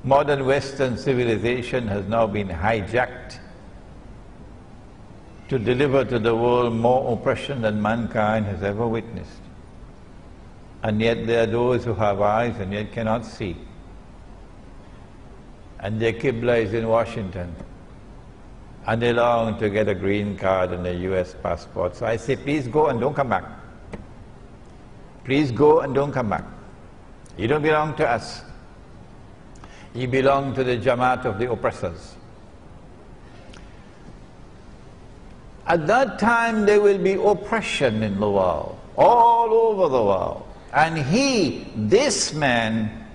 Modern Western civilization has now been hijacked to deliver to the world more oppression than mankind has ever witnessed. And yet there are those who have eyes and yet cannot see. And their Qibla is in Washington. And they long to get a green card and a US passport. So I say, please go and don't come back. Please go and don't come back. You don't belong to us. You belong to the Jamaat of the oppressors. At that time there will be oppression in the world, all over the world. And this man,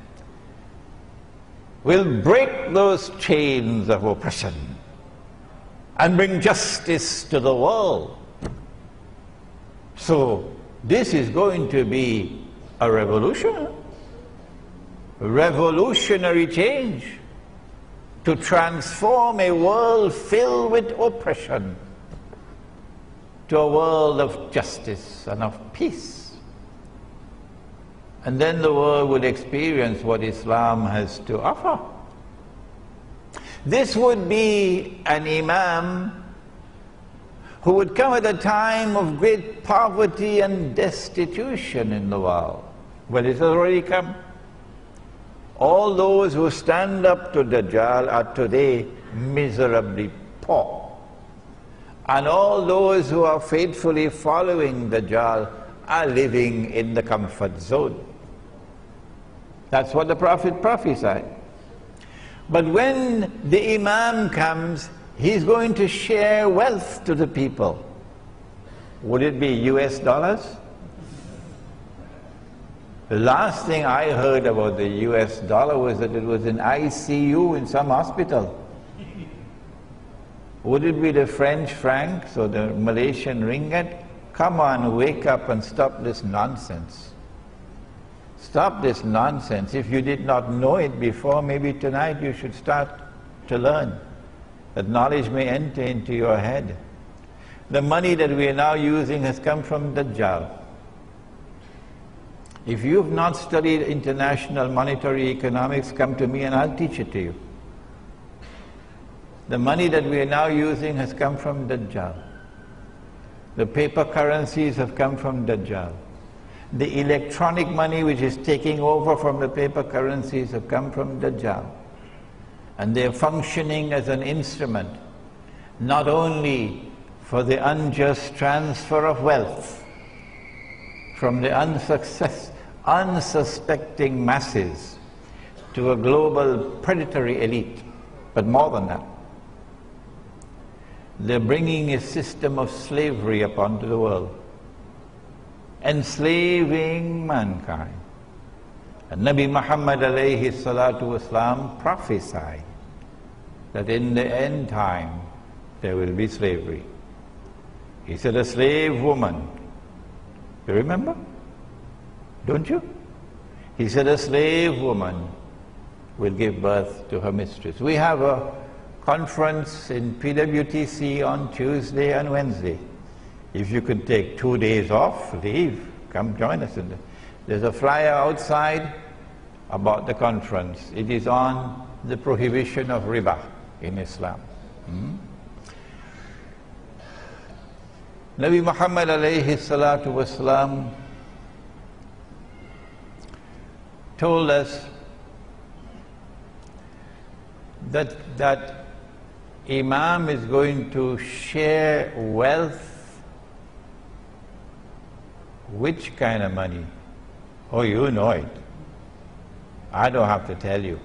will break those chains of oppression and bring justice to the world. So this is going to be a revolution, a revolutionary change to transform a world filled with oppression to a world of justice and of peace. And then the world would experience what Islam has to offer. This would be an Imam who would come at a time of great poverty and destitution in the world. Well, it has already come. All those who stand up to Dajjal are today miserably poor. And all those who are faithfully following Dajjal are living in the comfort zone. That's what the Prophet prophesied. But when the Imam comes, he's going to share wealth to the people. Would it be US dollars? The last thing I heard about the US dollar was that it was in ICU in some hospital. Would it be the French francs or the Malaysian ringgit? Come on, wake up and stop this nonsense. Stop this nonsense. If you did not know it before, maybe tonight you should start to learn. That knowledge may enter into your head. The money that we are now using has come from Dajjal. If you've not studied international monetary economics, come to me and I'll teach it to you. The money that we are now using has come from Dajjal. The paper currencies have come from Dajjal. The electronic money which is taking over from the paper currencies have come from Dajjal. And they're functioning as an instrument, not only for the unjust transfer of wealth from the unsuspecting masses to a global predatory elite, but more than that. They're bringing a system of slavery upon the world, enslaving mankind. And Nabi Muhammad alayhi salatu wasalam prophesied that in the end time there will be slavery. He said a slave woman, you remember? Don't you? He said a slave woman will give birth to her mistress. We have a conference in PWTC on Tuesday and Wednesday. If you could take 2 days off, leave, come join us. There's a flyer outside about the conference. It is on the prohibition of riba in Islam. Nabi Muhammad alayhi salatu wasalam told us that Imam is going to share wealth. Which kind of money? Oh, you know it. I don't have to tell you.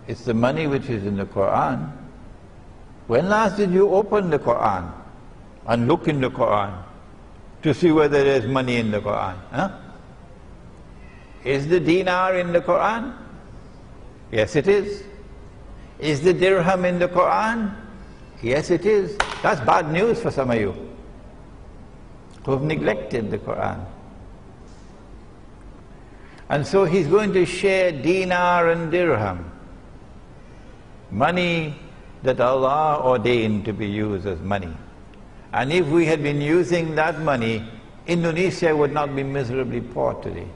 It's the money which is in the Quran. When last did you open the Quran and look in the Quran to see whether there's money in the Quran? Huh? Is the dinar in the Quran? Yes, it is. Is the dirham in the Quran? Yes, it is. That's bad news for some of you who have neglected the Quran. And so he's going to share dinar and dirham, money that Allah ordained to be used as money. And if we had been using that money, Indonesia would not be miserably poor today.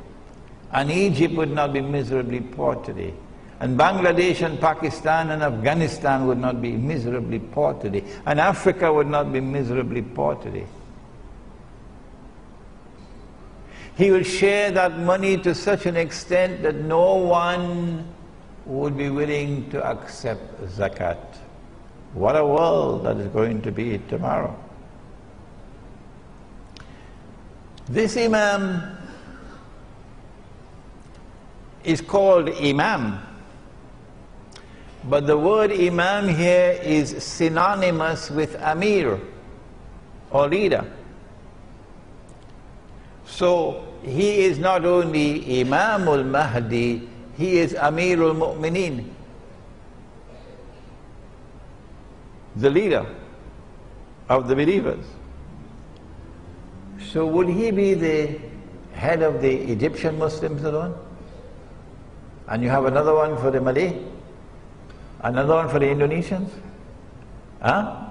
And Egypt would not be miserably poor today. And Bangladesh and Pakistan and Afghanistan would not be miserably poor today. And Africa would not be miserably poor today. He will share that money to such an extent that no one would be willing to accept zakat. What a world that is going to be tomorrow. This Imam is called Imam, but the word Imam here is synonymous with Amir or leader. So he is not only Imam al-Mahdi, he is Amir al-Mu'mineen, the leader of the believers. So would he be the head of the Egyptian Muslims alone? And you have another one for the Malay? Another one for the Indonesians? Huh?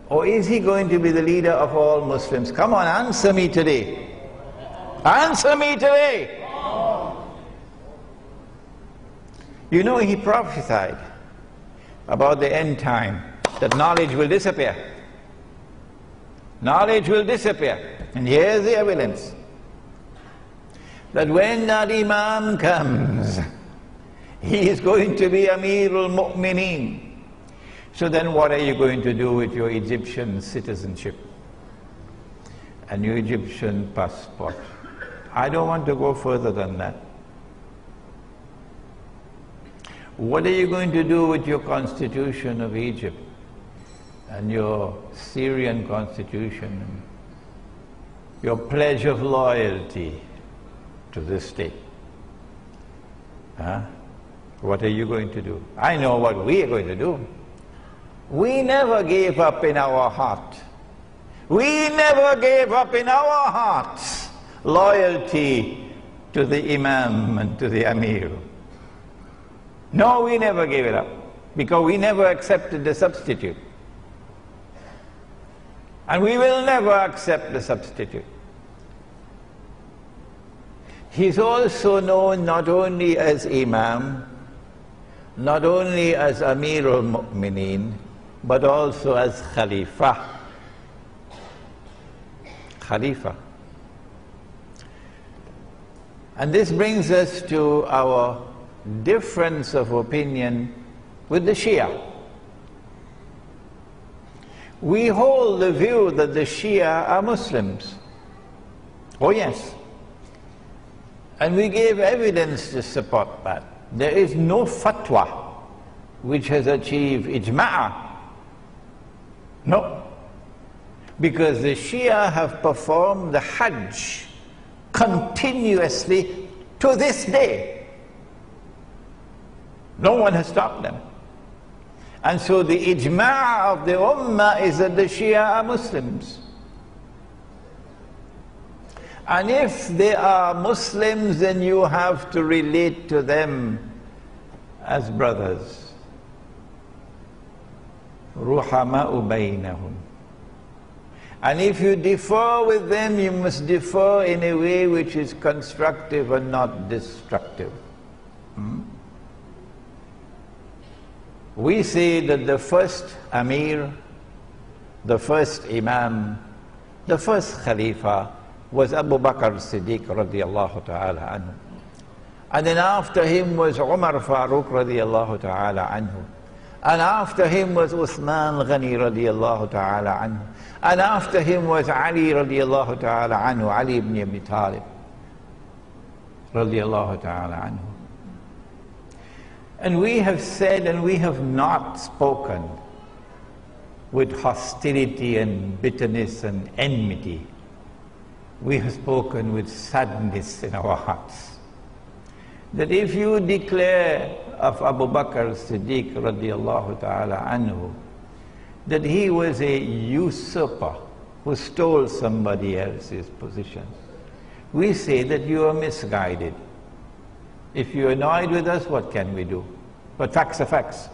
Or is he going to be the leader of all Muslims? Come on, answer me today. Answer me today. You know, he prophesied about the end time, that knowledge will disappear. Knowledge will disappear. And here's the evidence. That when that Imam comes, he is going to be Amir al-Mu'mineen. So then what are you going to do with your Egyptian citizenship and your Egyptian passport? I don't want to go further than that. What are you going to do with your constitution of Egypt and your Syrian constitution, your pledge of loyalty to this state? Huh? What are you going to do? I know what we are going to do. We never gave up in our heart. We never gave up in our hearts loyalty to the Imam and to the Amir. No, we never gave it up, because we never accepted the substitute. And we will never accept the substitute. He's also known not only as Imam, not only as Amir al-Mu'mineen, but also as Khalifa. Khalifa. And this brings us to our difference of opinion with the Shia. We hold the view that the Shia are Muslims. Oh yes. And we gave evidence to support that. There is no fatwa which has achieved ijma'. No. Because the Shia have performed the Hajj continuously to this day. No one has stopped them. And so the ijma' of the ummah is that the Shia are Muslims. And if they are Muslims, then you have to relate to them as brothers. Ruhama'u baynahum. And if you differ with them, you must differ in a way which is constructive and not destructive. We say that the first Amir, the first Imam, the first Khalifa was Abu Bakr Siddiq radiallahu ta'ala anhu. And then after him was Umar Farooq radiallahu ta'ala anhu. And after him was Uthman Ghani radiallahu ta'ala anhu. And after him was Ali radiallahu ta'ala anhu, Ali ibn Abi Talib radiallahu ta'ala anhu. And we have said, and we have not spoken with hostility and bitterness and enmity. We have spoken with sadness in our hearts. That if you declare of Abu Bakr Siddiq radiallahu ta'ala anhu that he was a usurper who stole somebody else's position, we say that you are misguided. If you're annoyed with us, what can we do? But facts are facts.